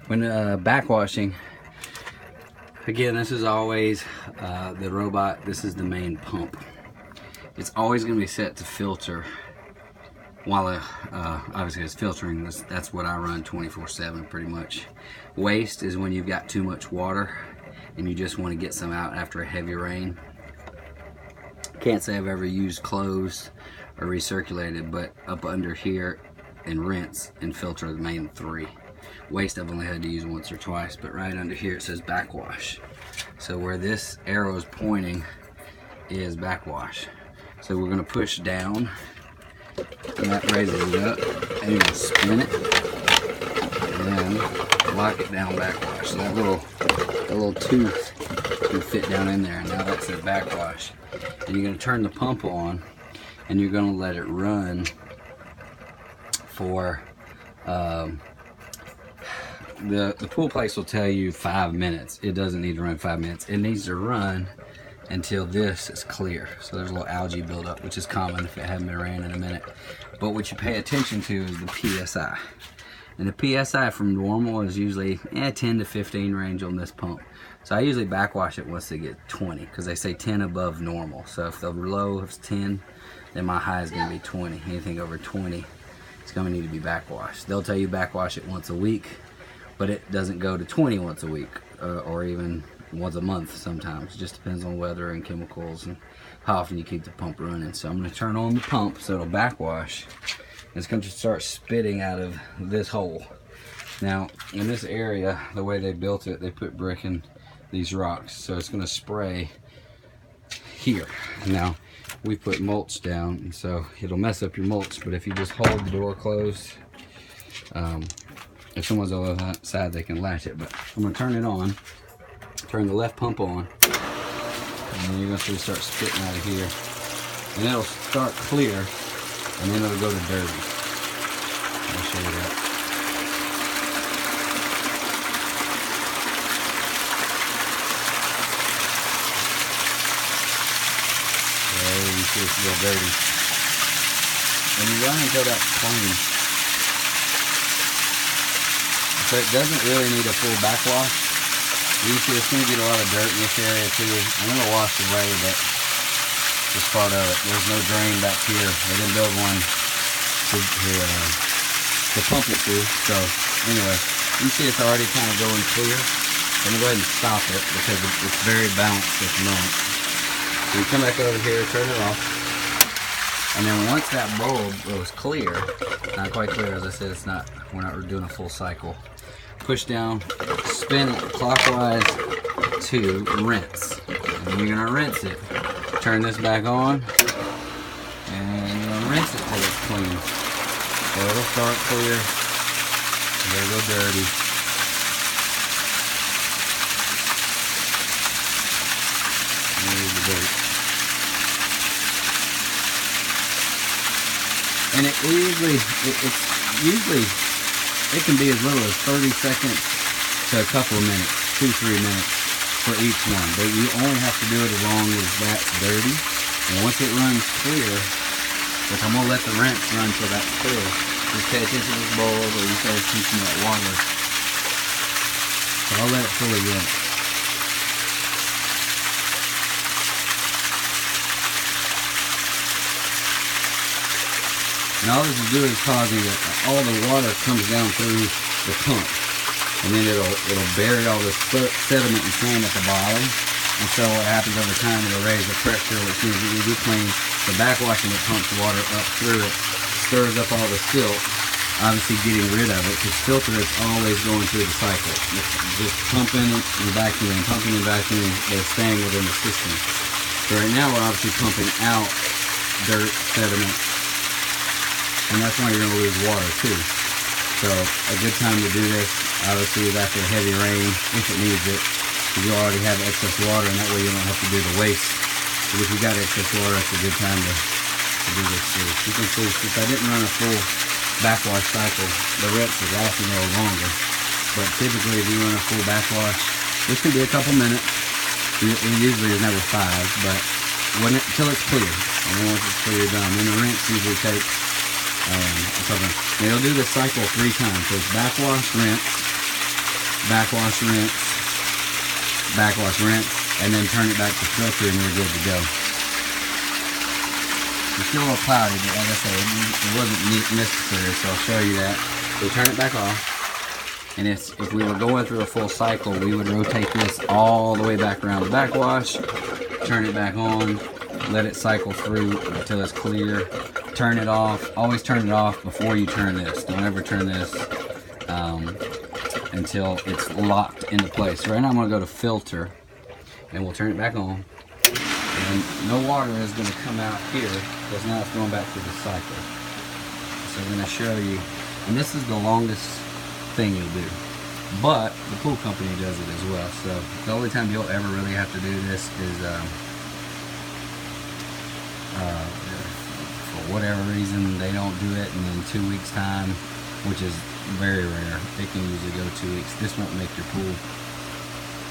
When backwashing, again, this is always the robot. This is the main pump. It's always going to be set to filter while obviously it's filtering. That's what I run 24/7 pretty much. Waste is when you've got too much water and you just want to get some out after a heavy rain. Can't say I've ever used closed or recirculated, but up under here and rinse and filter the main three. Waste I've only had to use once or twice, but right under here it says backwash. So where this arrow is pointing is backwash. So we're going to push down, and that raises it up, and you're going to spin it, and then lock it down backwash. So that little tooth can fit down in there, and now that's the backwash. And you're going to turn the pump on, and you're going to let it run for the pool place will tell you 5 minutes. It doesn't need to run 5 minutes. It needs to run until this is clear. So there's a little algae buildup, which is common if it hasn't been ran in a minute. But what you pay attention to is the PSI. And the PSI from normal is usually 10 to 15 range on this pump. So I usually backwash it once they get 20, because they say 10 above normal. So if the low is 10, then my high is going to be 20. Anything over 20, it's going to need to be backwashed. They'll tell you backwash it once a week, but it doesn't go to 20 once a week, or even once a month sometimes. It just depends on weather and chemicals and how often you keep the pump running. So I'm going to turn on the pump so it'll backwash. It's going to start spitting out of this hole. Now in this area, the way they built it, they put brick in these rocks, so it's going to spray here. Now we put mulch down, and so it'll mess up your mulch, but if you just hold the door closed, if someone's on the other side, they can latch it. But I'm going to turn it on, turn the left pump on, and then you're going to start spitting out of here. And it'll start clear, and then it'll go to dirty. I'll show you that. So you see it's a little dirty. And you run until that's clean. So it doesn't really need a full backwash. You see it's going to get a lot of dirt in this area too. I'm going to wash away, but it's part of it. There's no drain back here. They didn't build one to pump it through. So anyway, you see it's already kind of going clear. I'm going to go ahead and stop it because it's very balanced at the moment. So you come back over here, turn it off. And then once that bulb goes clear, not quite clear, as I said, we're not doing a full cycle. Push down, spin it clockwise to rinse. And you're gonna rinse it. Turn this back on, and you're gonna rinse it till it's clean. So it'll start clear, it'll go dirty. There's the dirt. And it can be as little as 30 seconds to a couple of minutes, 2-3 minutes for each one. But you only have to do it as long as that's dirty. And once it runs clear, which I'm gonna let the rinse run till that's clear, just pay attention to this bowl, or you start teaching that water. So I'll let it fully rinse. And all this is doing is causing all the water comes down through the pump, and then it'll bury all this sediment and sand at the bottom. And so what happens over time, it'll raise the pressure, which means when you do clean, the backwashing that pumps water up through it stirs up all the silt, obviously getting rid of it, because filter is always going through the cycle. It's just pumping and vacuuming, they're staying within the system. So right now we're obviously pumping out dirt, sediment, and that's why you're going to lose water too. So a good time to do this obviously is after a heavy rain, if it needs it, because you already have excess water, and that way you don't have to do the waste. But if you got excess water, it's a good time to do this too. You can see, since I didn't run a full backwash cycle, the rinse is lasting a little longer. But typically if you run a full backwash, this can be a couple minutes. It usually is never 5, but till it's clear. And then once it's clear, you're done. Then the rinse usually takes it'll do this cycle 3 times. So it's backwash, rinse, backwash, rinse, and then turn it back to filter, and you're good to go. It's still a little cloudy, but like I said, it wasn't necessary, so I'll show you that. So turn it back off, and if we were going through a full cycle, we would rotate this all the way back around the backwash, turn it back on, let it cycle through until it's clear, turn it off. Always turn it off before you turn this. Don't ever turn this until it's locked into place. So right now I'm going to go to filter, and we'll turn it back on. And no water is going to come out here because now it's going back through the cycle. So I'm going to show you, and this is the longest thing you'll do, but the pool company does it as well. So the only time you'll ever really have to do this is for whatever reason they don't do it, and in 2 weeks time, which is very rare, it can usually go 2 weeks. This won't make your pool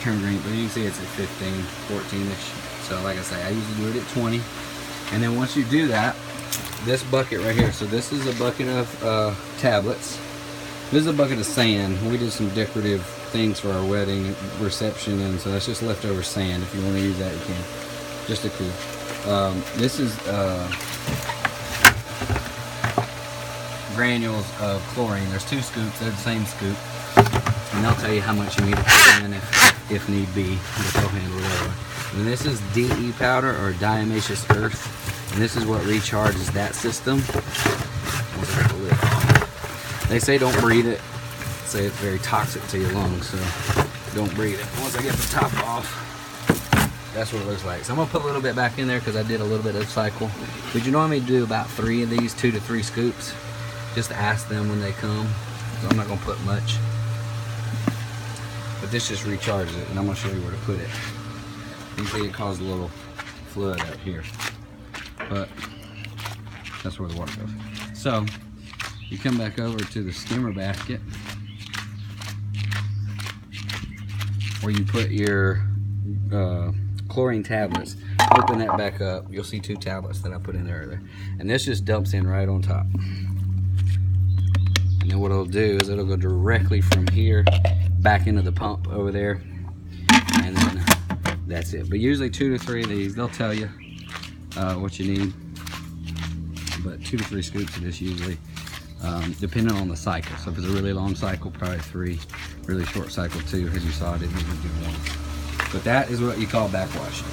turn green, but you can see it's at 15, 14-ish. So like I say, I usually do it at 20. And then once you do that, this bucket right here, so this is a bucket of tablets. This is a bucket of sand. We did some decorative things for our wedding reception, and so that's just leftover sand. If you want to use that, you can. Just a cool. This is granules of chlorine. There's 2 scoops. They're the same scoop, and they'll tell you how much you need to put in if need be. They'll handle it that way. And this is DE powder, or diatomaceous earth, and this is what recharges that system. They say don't breathe it. They say it's very toxic to your lungs, so don't breathe it. Once I get the top off, that's what it looks like. So I'm gonna put a little bit back in there because I did a little bit of cycle. But you normally do about 3 of these, 2 to 3 scoops. Just ask them when they come. So I'm not gonna put much. But this just recharges it, and I'm gonna show you where to put it. You can see it caused a little flood up here, but that's where the water goes. So you come back over to the skimmer basket where you put your chlorine tablets. Open that back up. You'll see 2 tablets that I put in there earlier, and this just dumps in right on top. And then what it'll do is it'll go directly from here back into the pump over there, and then that's it. But usually 2 to 3 of these, they'll tell you what you need, but 2 to 3 scoops of this usually, depending on the cycle. So if it's a really long cycle, probably 3. Really short cycle, 2. As you saw, I didn't even do 1. But that is what you call backwashing.